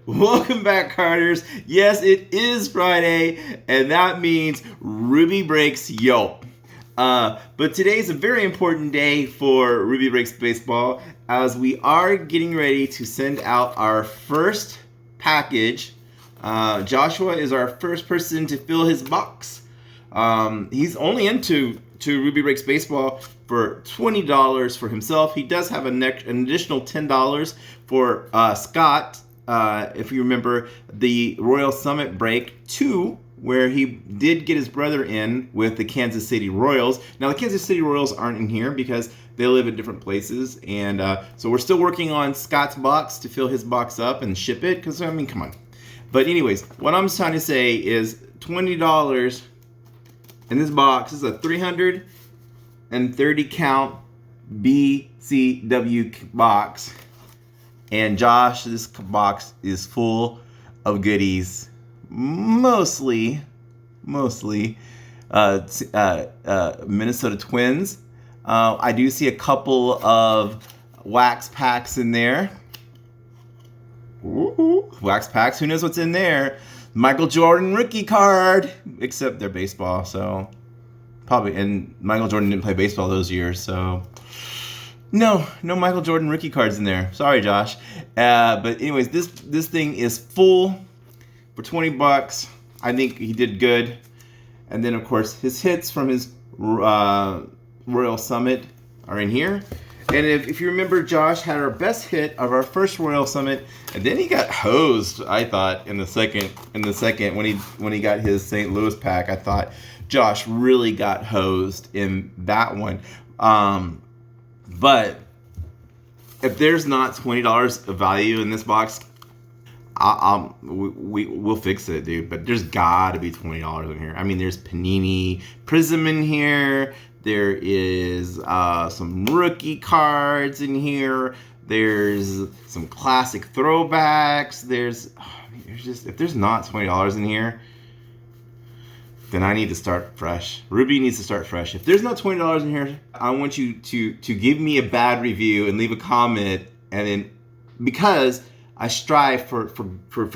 Welcome back, Carters. Yes, it is Friday, and that means Ruby Breaks Yelp. But today is a very important day for Ruby Breaks Baseball as we are getting ready to send out our first package. Joshua is our first person to fill his box. He's only into Ruby Breaks Baseball for $20 for himself. He does have an additional $10 for Scott. If you remember the Royal Summit break 2, where he did get his brother in with the Kansas City Royals. Now, the Kansas City Royals aren't in here because they live at different places. And so we're still working on Scott's box to fill his box up and ship it. Because, I mean, come on. But anyways, what I'm trying to say is $20 in this box. This is a 330 count BCW box. And Josh, this box is full of goodies, mostly Minnesota Twins. I do see a couple of wax packs in there. Ooh, wax packs, who knows what's in there? Michael Jordan rookie card, except they're baseball, so probably, and Michael Jordan didn't play baseball those years, so no Michael Jordan rookie cards in there. Sorry, Josh. But anyways, this thing is full for $20. I think he did good. And then, of course, his hits from his Royal Summit are in here. And if you remember, Josh had our best hit of our first Royal Summit, and then he got hosed. I thought in the second when he got his St. Louis pack, I thought Josh really got hosed in that one. But if there's not $20 of value in this box, we'll fix it, dude. But there's got to be $20 in here. I mean, there's Panini Prism in here. There is some rookie cards in here. There's some classic throwbacks. There's just, if there's not $20 in here, then I need to start fresh. Ruby needs to start fresh. If there's not $20 in here, I want you to give me a bad review and leave a comment, and then because I strive for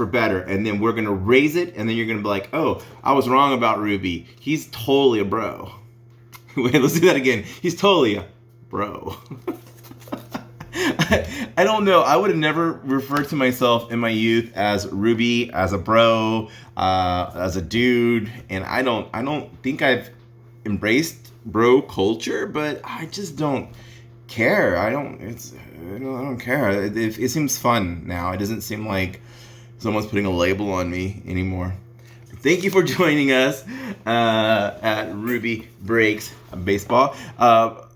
better, and then we're gonna raise it, and then you're gonna be like, oh, I was wrong about Ruby. He's totally a bro. Wait, let's do that again. He's totally a bro. I don't know. I would have never referred to myself in my youth as Ruby, as a bro, as a dude, and I don't think I've embraced bro culture, but I just don't care. I don't care. It seems fun now. It doesn't seem like someone's putting a label on me anymore. Thank you for joining us at Ruby Breaks Baseball.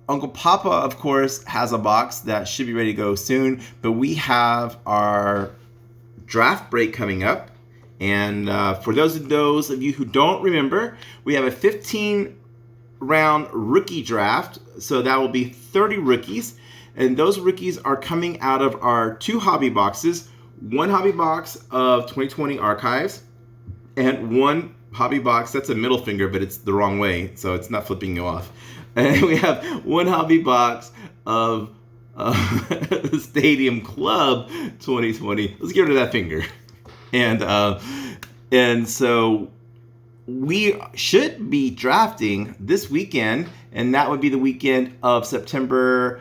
Uncle Papa, of course, has a box that should be ready to go soon, but we have our draft break coming up. And for those of you who don't remember, we have a 15-round rookie draft, so that will be 30 rookies. And those rookies are coming out of our 2 hobby boxes, 1 hobby box of 2020 archives, and 1 hobby box, that's a middle finger, but it's the wrong way, so it's not flipping you off. And we have 1 hobby box of Stadium Club 2020. Let's get rid of that finger. And so we should be drafting this weekend, and that would be the weekend of September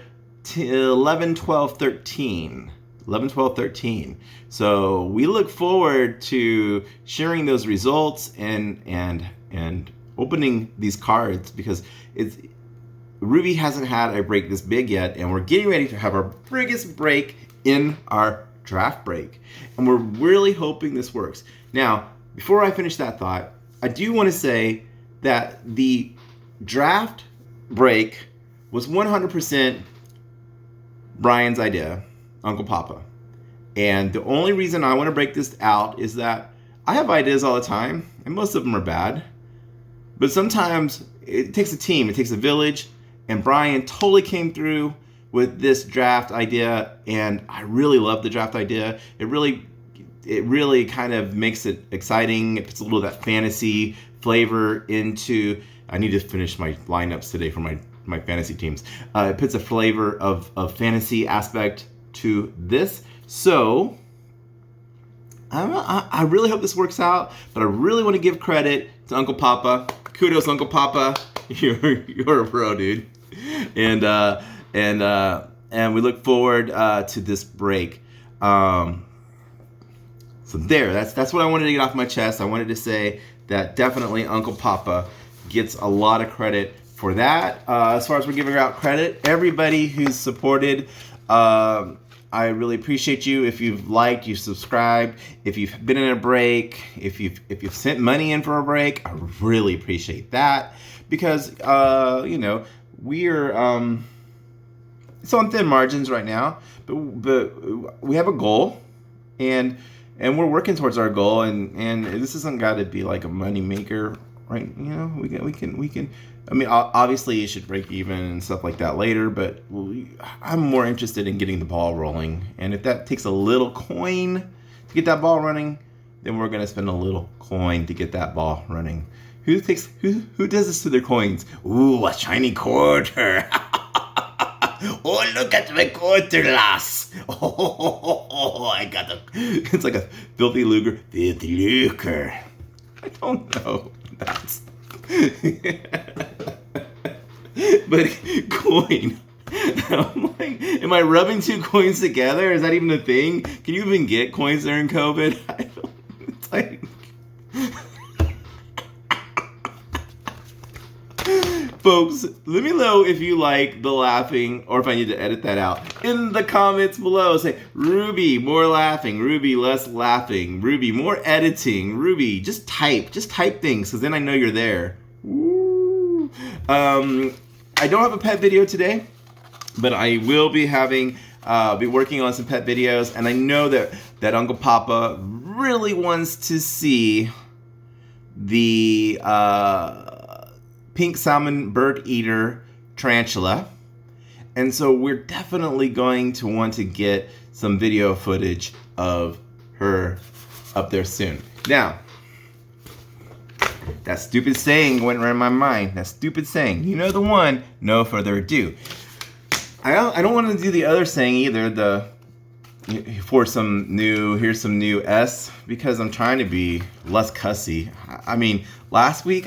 11, 12, 13. 11, 12, 13. So we look forward to sharing those results and opening these cards, because Ruby hasn't had a break this big yet, and we're getting ready to have our biggest break in our draft break. And we're really hoping this works. Now, before I finish that thought, I do want to say that the draft break was 100% Brian's idea, Uncle Papa. And the only reason I want to break this out is that I have ideas all the time, and most of them are bad. But sometimes it takes a team, it takes a village, and Brian totally came through with this draft idea, and I really love the draft idea. It really kind of makes it exciting. It puts a little of that fantasy flavor into. I need to finish my lineups today for my fantasy teams. It puts a flavor of fantasy aspect to this. So I really hope this works out, but I really want to give credit to Uncle Papa. Kudos, Uncle Papa. You're a pro, dude. And we look forward to this break. So there, that's what I wanted to get off my chest. I wanted to say that definitely Uncle Papa gets a lot of credit for that. As far as we're giving out credit, everybody who's supported, I really appreciate you. If you've liked, you've subscribed, if you've been in a break, if you've sent money in for a break, I really appreciate that, because we're it's on thin margins right now, but we have a goal, and we're working towards our goal, and this isn't got to be like a money maker, right? We can. I mean, obviously you should break even and stuff like that later, but I'm more interested in getting the ball rolling. And if that takes a little coin to get that ball running, then we're gonna spend a little coin to get that ball running. Who does this to their coins? Ooh, a shiny quarter. Oh, look at my quarter, lass. Oh, I got it's like a filthy lucre. Filthy lucre. I don't know. That's but coin. I'm like, am I rubbing two coins together? Is that even a thing? Can you even get coins during COVID? I don't. It's like, folks, let me know if you like the laughing or if I need to edit that out in the comments below. Say, Ruby, more laughing. Ruby, less laughing. Ruby, more editing. Ruby, just type things, because then I know you're there. Woo. I don't have a pet video today, but I will be be working on some pet videos, and I know that Uncle Papa really wants to see the pink salmon bird eater tarantula, and so we're definitely going to want to get some video footage of her up there soon. Now, that stupid saying went right in my mind. That stupid saying, you know the one, no further ado. I don't want to do the other saying either, here's some new S, because I'm trying to be less cussy. I mean, last week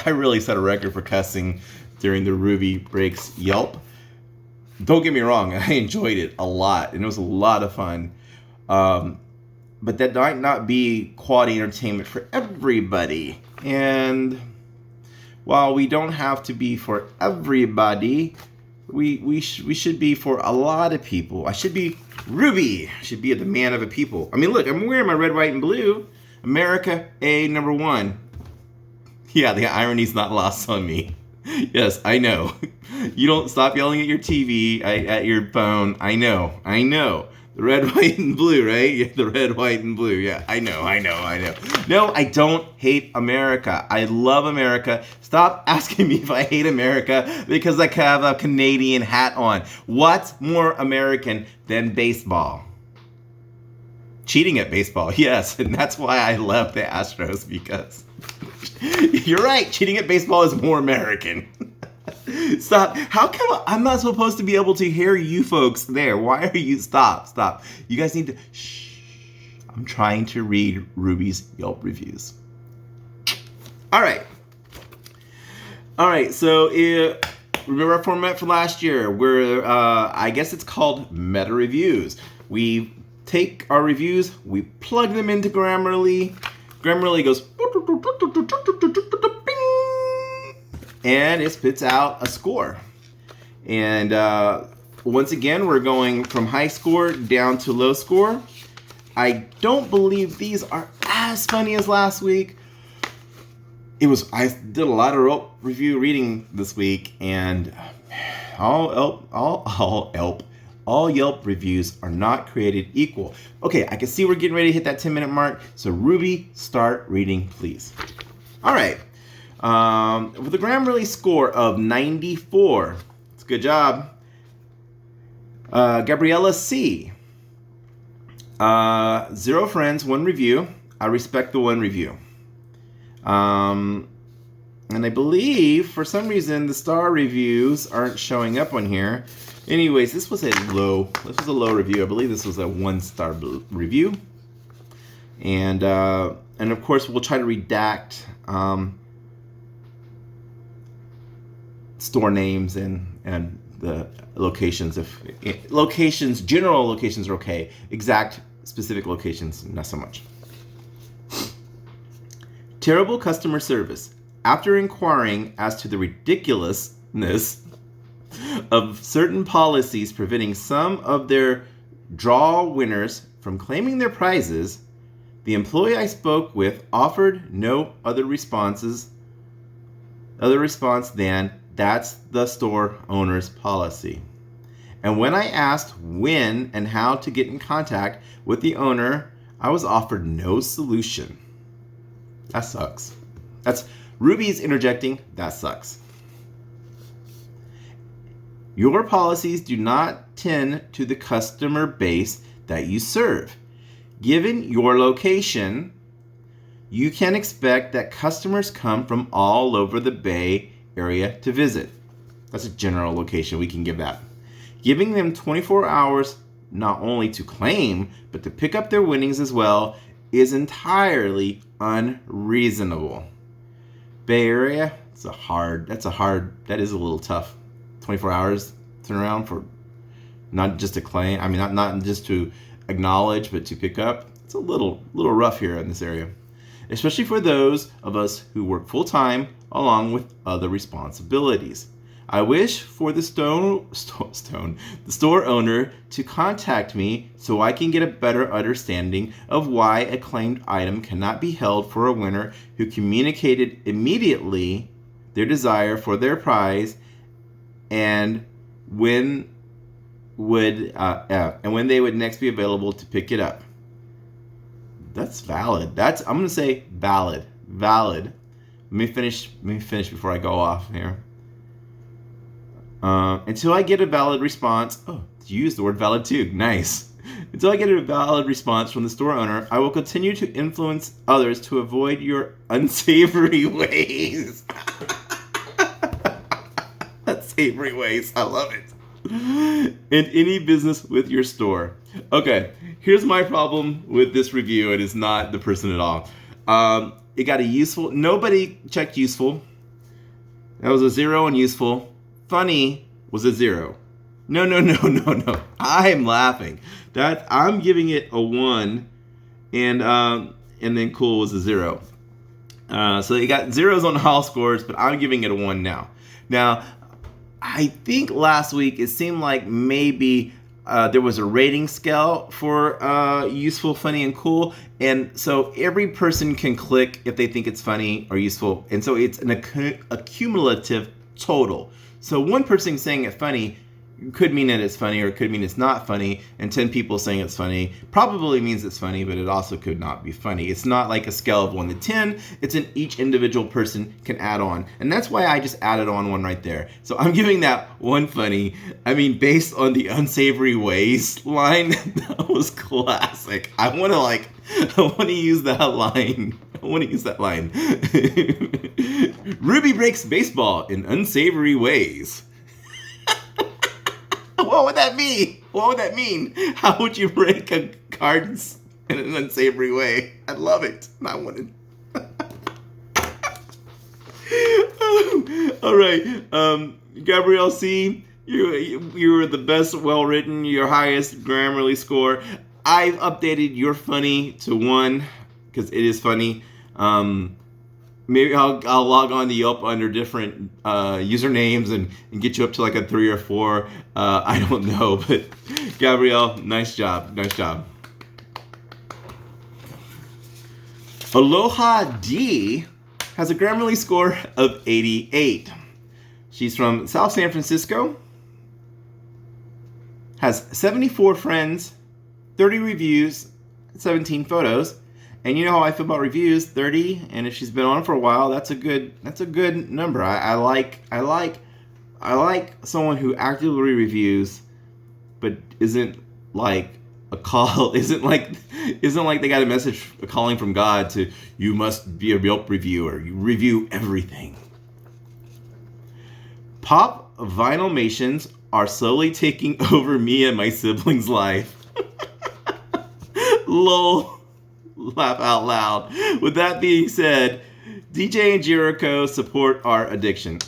I really set a record for cussing during the Ruby Breaks Yelp. Don't get me wrong, I enjoyed it a lot, and it was a lot of fun. But that might not be quality entertainment for everybody. And while we don't have to be for everybody, we should be for a lot of people. I should be Ruby. I should be the man of the people. I mean, look, I'm wearing my red, white, and blue. America, #1. Yeah, the irony's not lost on me. Yes, I know. You don't stop yelling at your TV, at your phone. I know. The red, white, and blue, right? Yeah, the red, white, and blue. Yeah, I know. No, I don't hate America. I love America. Stop asking me if I hate America because I have a Canadian hat on. What's more American than baseball? Cheating at baseball, yes. And that's why I love the Astros, because you're right. Cheating at baseball is more American. Stop. How come I'm not supposed to be able to hear you folks there? Why are you... Stop. You guys need to... Shh. I'm trying to read Ruby's Yelp reviews. All right, so remember our format for last year, where I guess it's called meta reviews. We take our reviews, we plug them into Grammarly. Grammarly goes... and it spits out a score. And once again, we're going from high score down to low score. I don't believe these are as funny as last week. I did a lot of review reading this week, and all Yelp reviews are not created equal. Okay, I can see we're getting ready to hit that 10-minute mark. So Ruby, start reading, please. All right. With a Grammarly score of 94. It's a good job. Gabriel C. 0 friends, 1 review. I respect the 1 review. And I believe, for some reason, the star reviews aren't showing up on here. Anyways, this was a low review. I believe this was a 1-star review. And of course, we'll try to redact store names and the locations. If locations, general locations are okay. Exact specific locations, not so much. Terrible customer service. After inquiring as to the ridiculousness of certain policies preventing some of their draw winners from claiming their prizes, the employee I spoke with offered no other response than, "That's the store owner's policy." And when I asked when and how to get in contact with the owner, I was offered no solution. That sucks. That's Ruby's interjecting, that sucks. Your policies do not tend to the customer base that you serve. Given your location, you can expect that customers come from all over the Bay Area to visit. That's a general location, we can give that. Giving them 24 hours not only to claim, but to pick up their winnings as well is entirely unreasonable. Bay Area, that is a little tough. 24 hours turnaround for not just to claim, not just to acknowledge, but to pick up. It's a little rough here in this area, especially for those of us who work full-time along with other responsibilities. I wish for the store owner to contact me so I can get a better understanding of why a claimed item cannot be held for a winner who communicated immediately their desire for their prize and when they would next be available to pick it up. That's valid. I'm going to say valid. Let me finish before I go off here. Until I get a valid response. Oh, you used the word valid too. Nice. Until I get a valid response from the store owner, I will continue to influence others to avoid your unsavory ways. Unsavory ways. I love it. And any business with your store. Okay, here's my problem with this review. It is not the person at all. It got a useful. Nobody checked useful. That was a 0 on useful. Funny was a 0. No. I'm laughing. I'm giving it a 1, and then cool was a 0. So you got zeros on all scores, but I'm giving it a 1 now. Now, I think last week it seemed like maybe there was a rating scale for useful, funny, and cool. And so every person can click if they think it's funny or useful. And so it's a cumulative total. So one person saying it's funny could mean that it's funny, or it could mean it's not funny, and 10 people saying it's funny probably means it's funny, but it also could not be funny. It's not like a scale of 1 to 10. It's each individual person can add on, and that's why I just added on 1 right there. So I'm giving that 1 funny. Based on the unsavory ways line, that was classic. I want to use that line. Ruby breaks baseball in unsavory ways. What would that mean? How would you break a cards in an unsavory way? I love it. I wanted. All right, Gabriel C, you were the best, well-written, your highest Grammarly score. I've updated your funny to 1 because it is funny. Maybe I'll log on to Yelp under different usernames and get you up to like a 3 or 4. I don't know, but Gabrielle, nice job. Aloha D has a Grammarly score of 88. She's from South San Francisco, has 74 friends, 30 reviews, 17 photos. And you know how I feel about reviews, 30, and if she's been on for a while, that's a good number. I like someone who actively reviews, but isn't like a call, isn't like they got a message calling from God to, you must be a Yelp reviewer. You review everything. Pop Vinylmations are slowly taking over me and my siblings' life. Lol. laugh out loud. With that being said, DJ and Jericho support our addiction.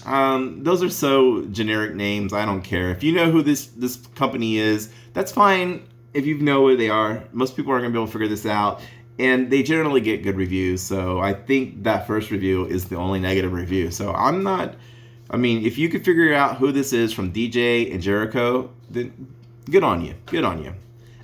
Those are so generic names. I don't care. If you know who this company is, that's fine. If you know who they are, most people aren't going to be able to figure this out. And they generally get good reviews. So I think that first review is the only negative review. So if you could figure out who this is from DJ and Jericho, then good on you. Good on you.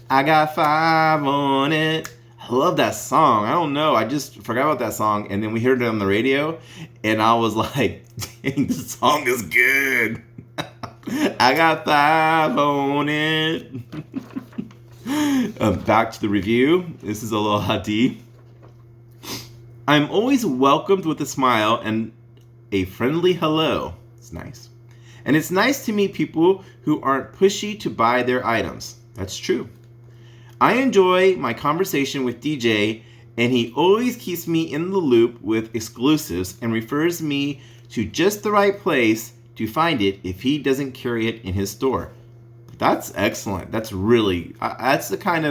I got 5 on it. I love that song. I don't know. I just forgot about that song. And then we heard it on the radio. And I was like, dang, this song is good. I got 5 on it. Back to the review. This is Aloha D. I'm always welcomed with a smile and a friendly hello. It's nice. And it's nice to meet people who aren't pushy to buy their items. That's true. I enjoy my conversation with DJ, and he always keeps me in the loop with exclusives and refers me to just the right place to find it if he doesn't carry it in his store. That's excellent. That's the kind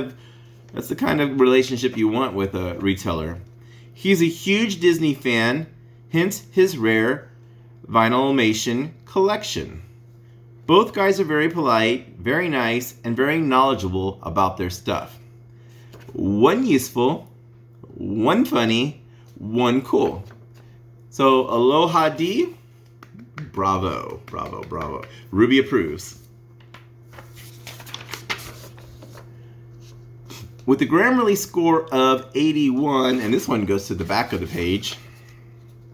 of relationship you want with a retailer. He's a huge Disney fan, hence his rare Vinylmation collection. Both guys are very polite, very nice, and very knowledgeable about their stuff. One useful, one funny, one cool. So Aloha D, bravo, bravo, bravo. Ruby approves. With a Grammarly score of 81, and this one goes to the back of the page.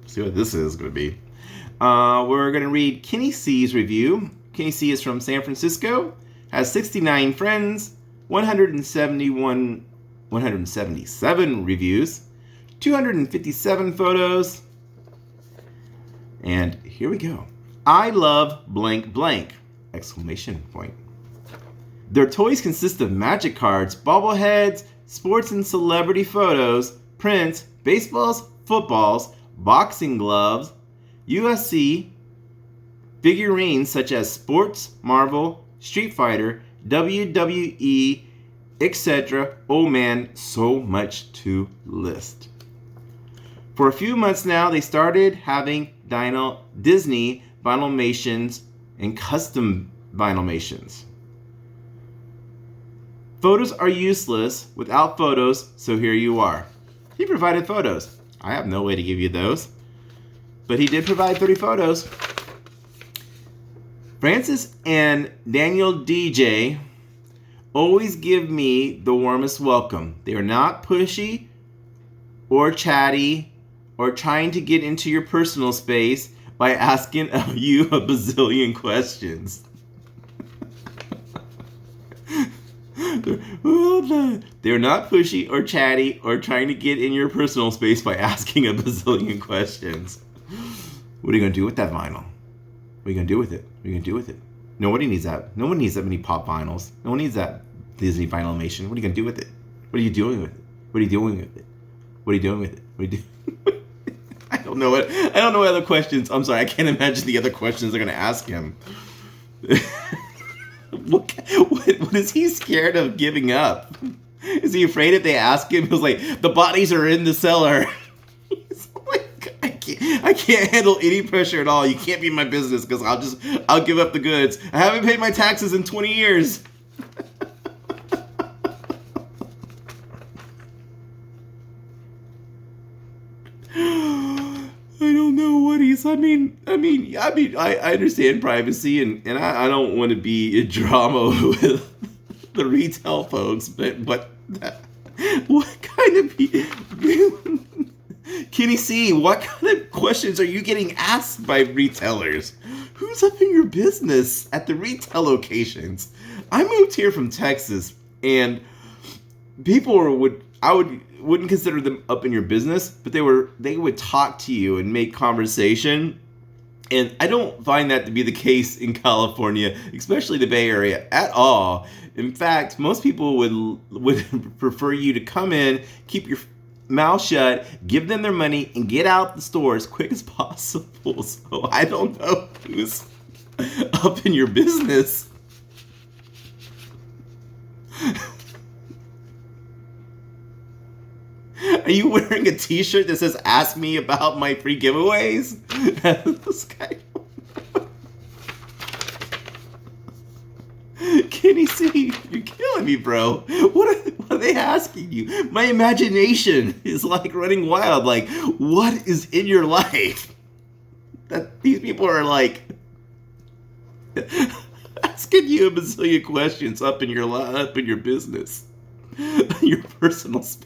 See what this is going to be. We're going to read Kenny C's review. Kenny C is from San Francisco, has 69 friends, 177 reviews, 257 photos, and here we go. I love blank blank! Exclamation point. Their toys consist of magic cards, bobbleheads, sports and celebrity photos, prints, baseballs, footballs, boxing gloves, UFC, figurines such as Sports, Marvel, Street Fighter, WWE, etc. Oh man, so much to list. For a few months now, they started having Disney Vinylmations and custom Vinylmations. Photos are useless without photos, so here you are. He provided photos. I have no way to give you those. But he did provide 30 photos. Francis and Daniel DJ always give me the warmest welcome. They are not pushy or chatty or trying to get into your personal space by asking you a bazillion questions. They're not pushy or chatty or trying to get in your personal space by asking a bazillion questions. What are you going to do with that vinyl? What are you going to do with it? What are you going to do with it? Nobody needs that. No one needs that many pop vinyls. No one needs that Disney Vinylmation. What are you going to do with it? What are you doing with it? What are you doing with it? What are you doing with it? What are you doing? I don't know what other questions. I'm sorry, I can't imagine the other questions they're going to ask him. What is he scared of giving up? Is he afraid if they ask him? He was like, the bodies are in the cellar. He's like, I can't handle any pressure at all. You can't be in my business because I'll give up the goods. I haven't paid my taxes in 20 years. I understand privacy and I don't want to be in drama with the retail folks, but what kind of Kenny C, what kind of questions are you getting asked by retailers? Who's up in your business at the retail locations? I moved here from Texas and people wouldn't consider them up in your business, but they would talk to you and make conversation. And I don't find that to be the case in California, especially the Bay Area, at all. In fact, most people would prefer you to come in, keep your mouth shut, give them their money, and get out the store as quick as possible. So I don't know who's up in your business. Are you wearing a t-shirt that says, ask me about my free giveaways? This guy. Kenny C, you're killing me, bro. What are they asking you? My imagination is like running wild. Like, what is in your life that these people are like asking you a bazillion questions up in your business, your personal space?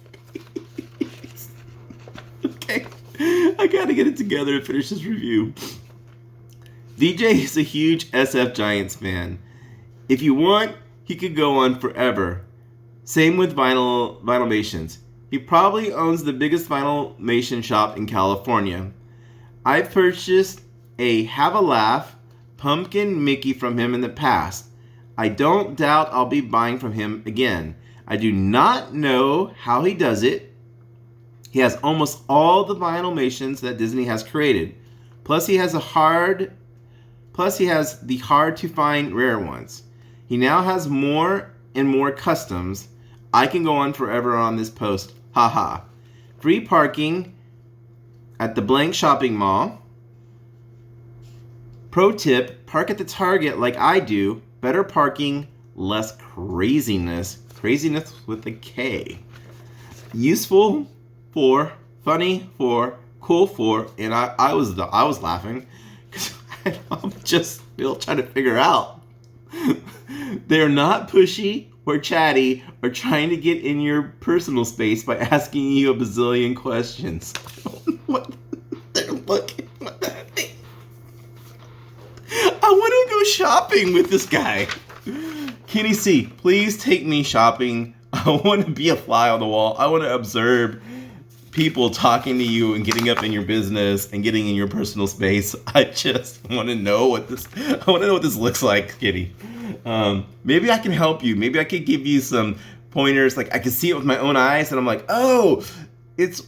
Okay, I gotta get it together and finish this review. DJ is a huge SF Giants fan. If you want, he could go on forever. Same with Vinylmations. He probably owns the biggest Vinylmation shop in California. I purchased a Have a Laugh pumpkin Mickey from him in the past. I don't doubt I'll be buying from him again. I do not know how he does it. He has almost all the Vinylmations that Disney has created. Plus he has the hard to find rare ones. He now has more and more customs. I can go on forever on this post. Haha. Free parking at the blank shopping mall. Pro tip, park at the Target like I do. Better parking, less craziness. Craziness with a K. Useful for, funny for, cool for, and I was laughing because I'm just still trying to figure out. They're not pushy or chatty or trying to get in your personal space by asking you a bazillion questions. What they're looking at me. I want to go shopping with this guy. Kenny C, please take me shopping. I want to be a fly on the wall. I want to observe people talking to you and getting up in your business and getting in your personal space. I just want to know what this looks like, Kitty. Maybe I can help you. Maybe I could give you some pointers. Like I can see it with my own eyes and I'm like, oh, it's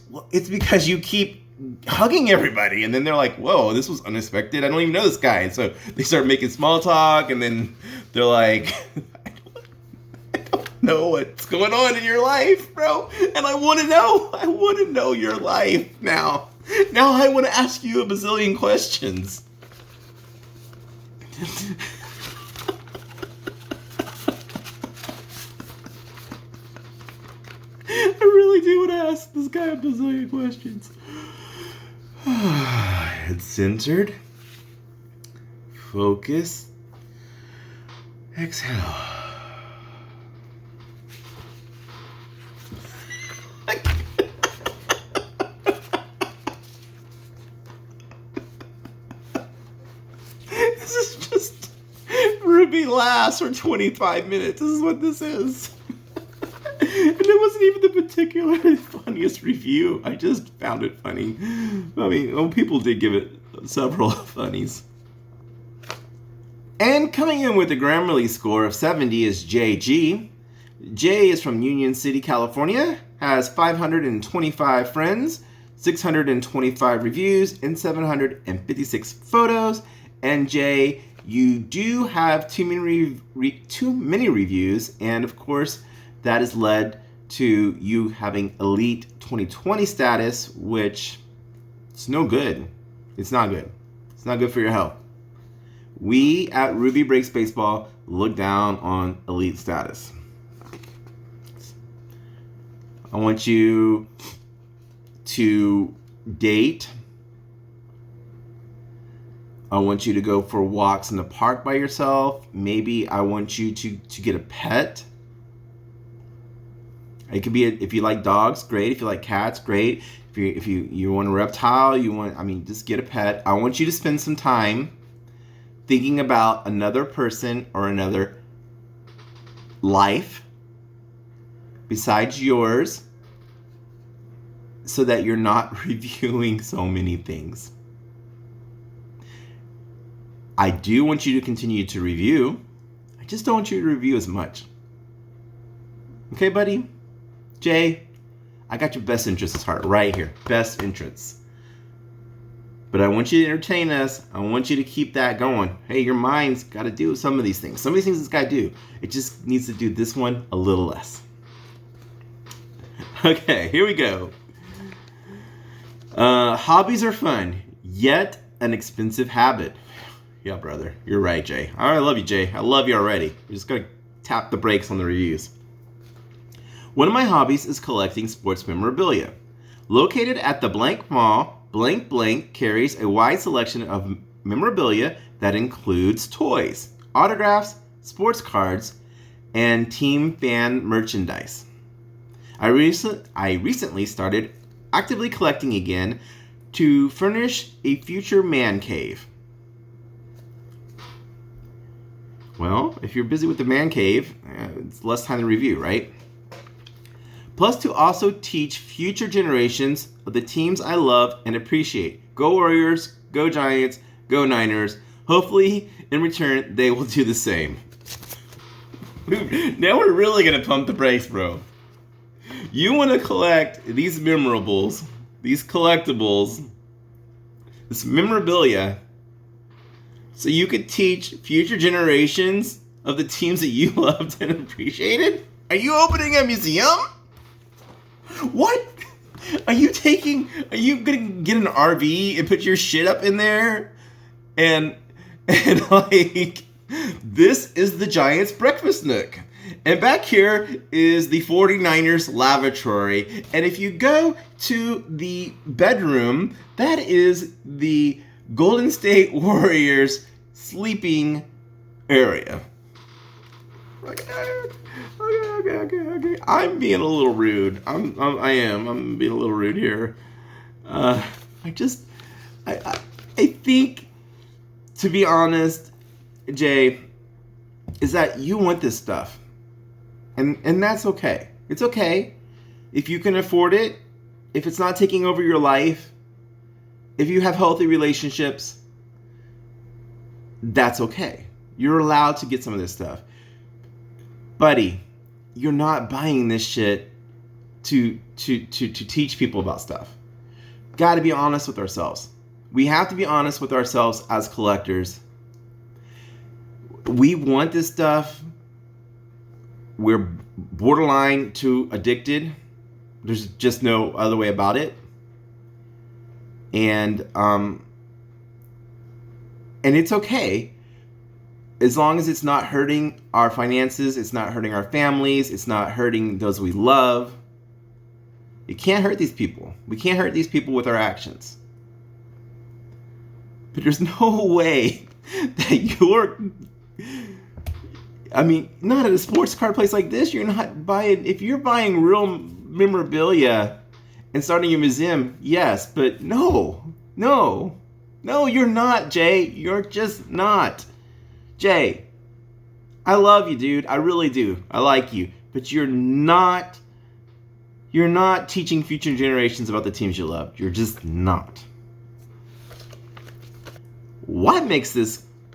because you keep hugging everybody. And then they're like, whoa, this was unexpected. I don't even know this guy. And so they start making small talk and then they're like, I don't know what's going on in your life, bro. And I want to know your life now. Now I want to ask you a bazillion questions. I really do want to ask this guy a bazillion questions. It's centered. Focus. Exhale. This is just Ruby laughs for 25 minutes. This is what this is. And it wasn't even the particularly funniest review. I just found it funny. I mean, people did give it several funnies. And coming in with a Grammarly score of 70 is JG. Jay is from Union City, California, has 525 friends, 625 reviews, and 756 photos. And Jay, you do have too many reviews, and of course, that has led to you having Elite 2020 status, which is no good. It's not good. It's not good for your health. We at Ruby Breaks Baseball look down on Elite status. I want you to date. I want you to go for walks in the park by yourself. Maybe I want you to get a pet. It could be if you like dogs, great. If you like cats, great. If you want a reptile, just get a pet. I want you to spend some time thinking about another person or another life besides yours so that you're not reviewing so many things. I do want you to continue to review. I just don't want you to review as much. Okay, buddy? Jay, I got your best interests at heart right here. Best interests. But I want you to entertain us. I want you to keep that going. Hey, your mind's got to do some of these things. Some of these things it's got to do. It just needs to do this one a little less. Okay, here we go. Hobbies are fun, yet an expensive habit. Yeah, brother. You're right, Jay. I love you, Jay. I love you already. We're just going to tap the brakes on the reviews. One of my hobbies is collecting sports memorabilia. Located at the blank mall, blank blank carries a wide selection of memorabilia that includes toys, autographs, sports cards, and team fan merchandise. I recently started actively collecting again to furnish a future man cave. Well, if you're busy with the man cave, it's less time to review, right? Plus to also teach future generations of the teams I love and appreciate. Go Warriors, go Giants, go Niners. Hopefully, in return, they will do the same. Now we're really going to pump the brakes, bro. You want to collect these memorables, these collectibles, this memorabilia, so you could teach future generations of the teams that you loved and appreciated? Are you opening a museum? What? Are you going to get an RV and put your shit up in there? And like, this is the Giants breakfast nook. And back here is the 49ers lavatory. And if you go to the bedroom, that is the Golden State Warriors sleeping area. Okay. I'm being a little rude. I'm being a little rude here. I think, to be honest, Jay, is that you want this stuff. And that's okay. It's okay if you can afford it, if it's not taking over your life, if you have healthy relationships, that's okay. You're allowed to get some of this stuff. Buddy, you're not buying this shit to teach people about stuff. Got to be honest with ourselves. We have to be honest with ourselves as collectors. We want this stuff. We're borderline to addicted. There's just no other way about it. And it's okay as long as it's not hurting our finances, it's not hurting our families, it's not hurting those we love. You can't hurt these people. We can't hurt these people with our actions. But there's no way that not at a sports card place like this, you're not buying, if you're buying real memorabilia and starting a museum, yes, but no, you're not, Jay. You're just not. Jay, I love you, dude. I really do. I like you. But you're not teaching future generations about the teams you love. You're just not. What makes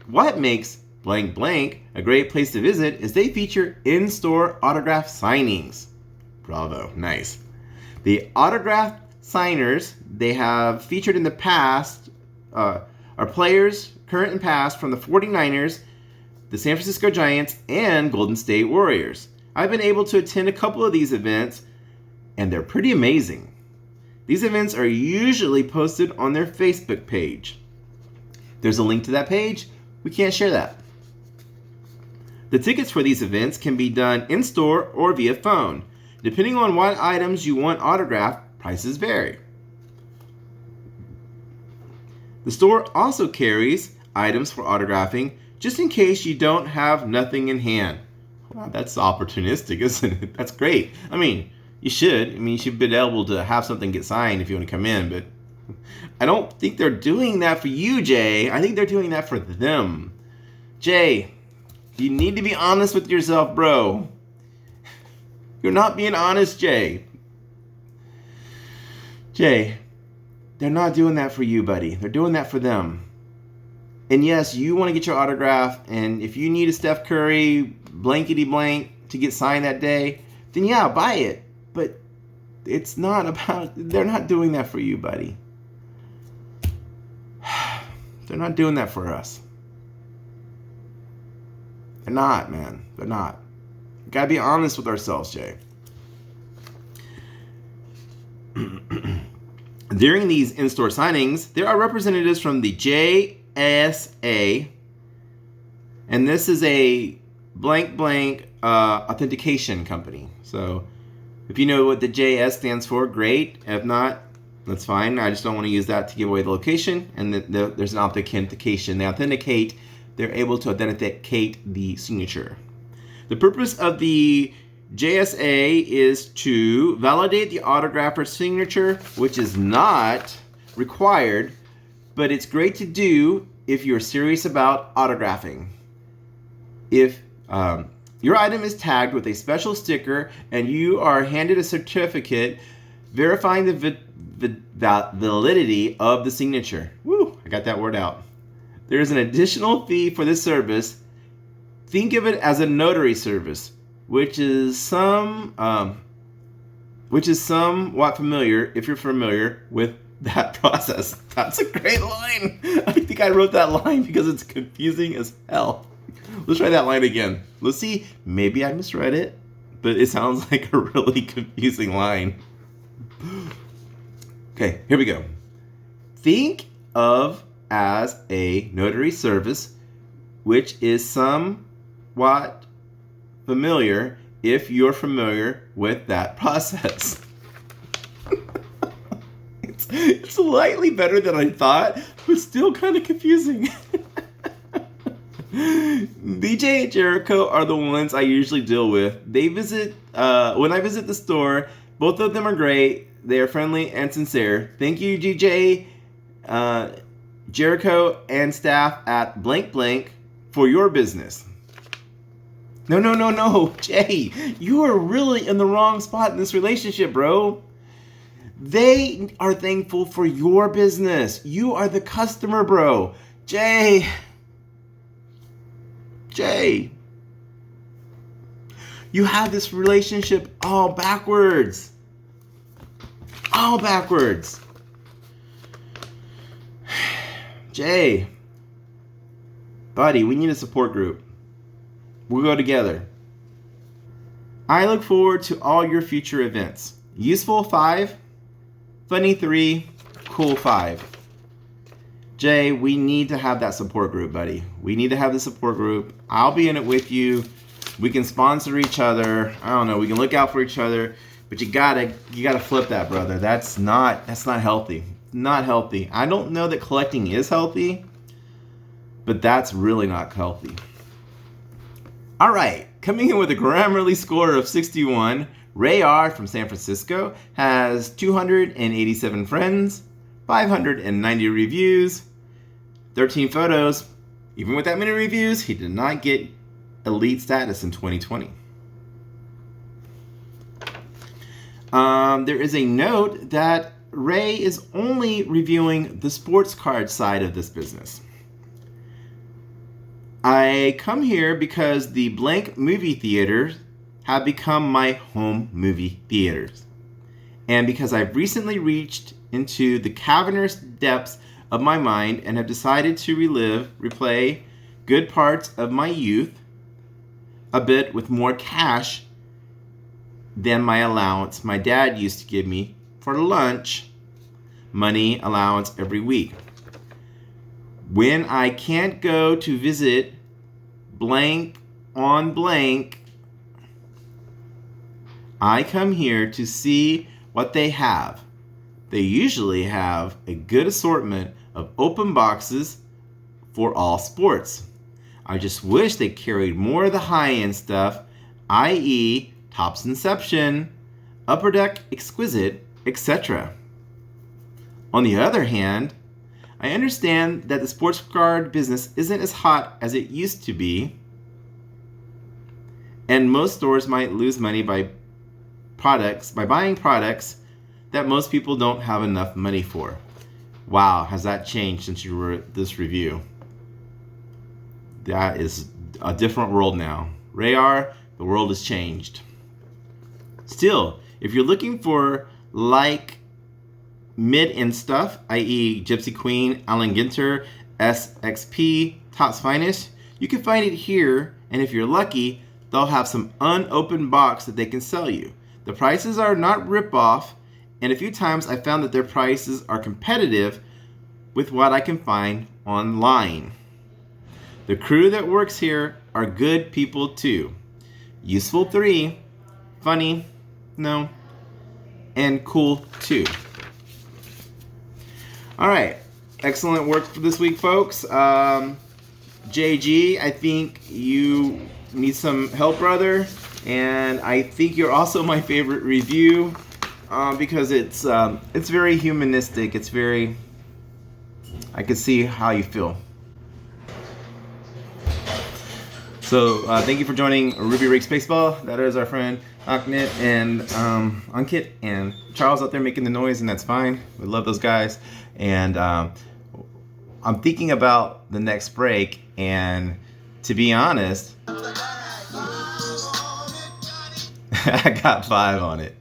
blank blank a great place to visit is they feature in-store autograph signings. Bravo. Nice. The autograph signers they have featured in the past are players, current and past, from the 49ers, the San Francisco Giants, and Golden State Warriors. I've been able to attend a couple of these events, and they're pretty amazing. These events are usually posted on their Facebook page. There's a link to that page. We can't share that. The tickets for these events can be done in-store or via phone. Depending on what items you want autographed, prices vary. The store also carries items for autographing just in case you don't have nothing in hand. Wow, that's opportunistic, isn't it? That's great. You should. You should be able to have something get signed if you want to come in, but I don't think they're doing that for you, Jay. I think they're doing that for them. Jay, you need to be honest with yourself, bro. You're not being honest, Jay. Jay, they're not doing that for you, buddy. They're doing that for them. And yes, you want to get your autograph, and if you need a Steph Curry blankety blank to get signed that day, then yeah, buy it. But it's not about, they're not doing that for you, buddy. They're not doing that for us. They're not, man. They're not. We gotta be honest with ourselves, Jay. During these in-store signings, there are representatives from the JSA, and this is a blank authentication company. So if you know what the JS stands for, great. If not, that's fine. I just don't want to use that to give away the location. And there's an authentication. They're able to authenticate the signature. The purpose of the JSA is to validate the autographer's signature, which is not required, but it's great to do if you're serious about autographing. If your item is tagged with a special sticker and you are handed a certificate verifying the validity of the signature. Woo, I got that word out. There is an additional fee for this service. Think of it as a notary service, which is somewhat familiar if you're familiar with that process. That's a great line. I think I wrote that line because it's confusing as hell. Let's try that line again. Let's see. Maybe I misread it, but it sounds like a really confusing line. Okay, here we go. Think of as a notary service, which is somewhat familiar if you're familiar with that process. It's slightly better than I thought, but still kind of confusing. DJ and Jericho are the ones I usually deal with. They visit, when I visit the store, both of them are great. They are friendly and sincere. Thank you, DJ, Jericho, and staff at blank blank for your business. No, Jay, you are really in the wrong spot in this relationship, bro. They are thankful for your business. You are the customer, bro. Jay. You have this relationship all backwards. Jay, buddy, we need a support group. We'll go together. I look forward to all your future events. Useful 5, funny 3, cool 5. Jay, we need to have that support group, buddy. We need to have the support group. I'll be in it with you. We can sponsor each other. I don't know. We can look out for each other. But you gotta flip that, brother. That's not healthy. Not healthy. I don't know that collecting is healthy, but that's really not healthy. All right, coming in with a Grammarly score of 61, Ray R. from San Francisco has 287 friends, 590 reviews, 13 photos. Even with that many reviews, he did not get elite status in 2020. There is a note that Ray is only reviewing the sports card side of this business. I come here because the blank movie theaters have become my home movie theaters. And because I've recently reached into the cavernous depths of my mind and have decided to replay good parts of my youth a bit with more cash than my allowance my dad used to give me for lunch money allowance every week. When I can't go to visit blank on blank, I come here to see what they have. They usually have a good assortment of open boxes for all sports. I just wish they carried more of the high-end stuff, i.e. Topps Inception, Upper Deck Exquisite, etc. On the other hand, I understand that the sports card business isn't as hot as it used to be, and most stores might lose money by buying products that most people don't have enough money for. Wow, has that changed since you wrote this review? That is a different world now. Ray R, the world has changed. Still, if you're looking for like mid-end stuff, i.e. Gypsy Queen, Allen Ginter, SXP, Topps Finest, you can find it here, and if you're lucky, they'll have some unopened box that they can sell you. The prices are not rip-off, and a few times I found that their prices are competitive with what I can find online. The crew that works here are good people too. Useful 3, funny, no, and cool too. All right, excellent work for this week, folks. JG, I think you need some help, brother, and I think you're also my favorite review because it's very humanistic. It's very, I can see how you feel. So thank you for joining Ruby Breaks Baseball. That is our friend Ankit and Ankit and Charles out there making the noise, and that's fine. We love those guys. And I'm thinking about the next break, and to be honest, I got 5 on it.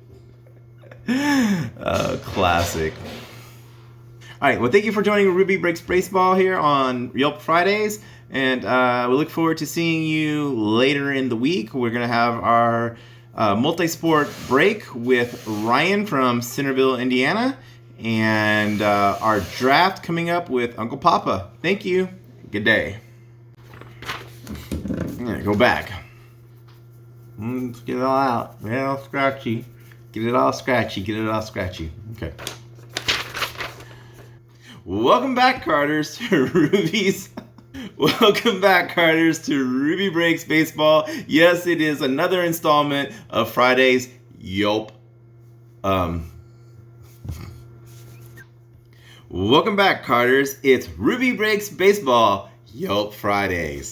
Classic. All right, well, thank you for joining Ruby Breaks Baseball here on Yelp Fridays, and we look forward to seeing you later in the week. We're going to have our multi-sport break with Ryan from Centerville, Indiana, and our draft coming up with Uncle Papa. Thank you. Good day. Yeah, go back. Let's get it all out. Get it all scratchy. Get it all scratchy. Get it all scratchy. Okay. Welcome back, Carters, to Ruby's. Welcome back, Carters, to Ruby Breaks Baseball. Yes, it is another installment of Friday's Yelp. Welcome back, Carters. It's Ruby Breaks Baseball Yelp Fridays.